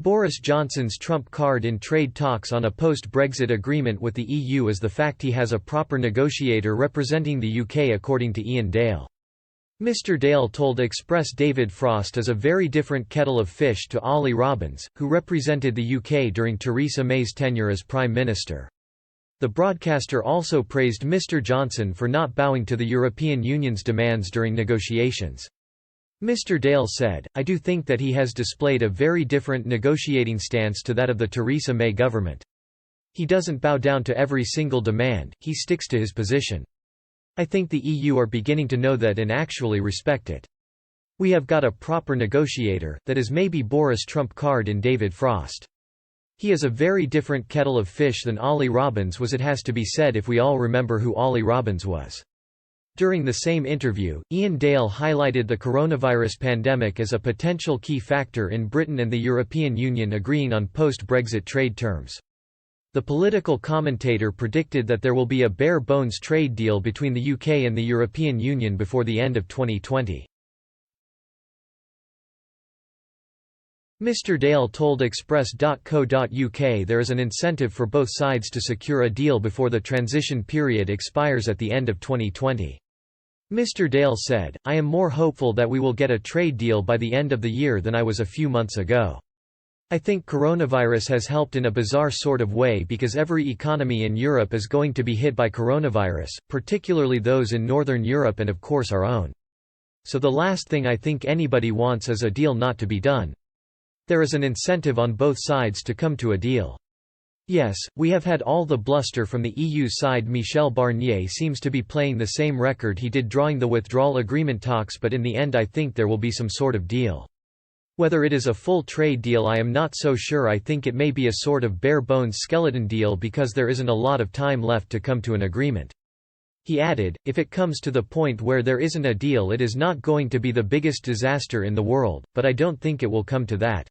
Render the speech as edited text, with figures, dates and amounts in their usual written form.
Boris Johnson's trump card in trade talks on a post-Brexit agreement with the EU is the fact he has a proper negotiator representing the UK, according to Ian Dale. Mr Dale told Express David Frost is a very different kettle of fish to Ollie Robbins, who represented the UK during Theresa May's tenure as Prime Minister. The broadcaster also praised Mr Johnson for not bowing to the European Union's demands during negotiations. Mr Dale said, "I do think that he has displayed a very different negotiating stance to that of the Theresa May government. He doesn't bow down to every single demand, he sticks to his position. I think the EU are beginning to know that and actually respect it. We have got a proper negotiator, that is maybe Boris' trump card in David Frost. He is a very different kettle of fish than Ollie Robbins was, it has to be said, if we all remember who Ollie Robbins was." During the same interview, Ian Dale highlighted the coronavirus pandemic as a potential key factor in Britain and the European Union agreeing on post-Brexit trade terms. The political commentator predicted that there will be a bare-bones trade deal between the UK and the European Union before the end of 2020. Mr Dale told Express.co.uk there is an incentive for both sides to secure a deal before the transition period expires at the end of 2020. Mr Dale said, "I am more hopeful that we will get a trade deal by the end of the year than I was a few months ago. I think coronavirus has helped in a bizarre sort of way because every economy in Europe is going to be hit by coronavirus, particularly those in Northern Europe and of course our own. So the last thing I think anybody wants is a deal not to be done. There is an incentive on both sides to come to a deal. Yes, we have had all the bluster from the EU side. Michel Barnier seems to be playing the same record he did drawing the withdrawal agreement talks, but in the end I think there will be some sort of deal. Whether it is a full trade deal I am not so sure. I think it may be a sort of bare-bones skeleton deal because there isn't a lot of time left to come to an agreement." He added, "If it comes to the point where there isn't a deal, it is not going to be the biggest disaster in the world, but I don't think it will come to that.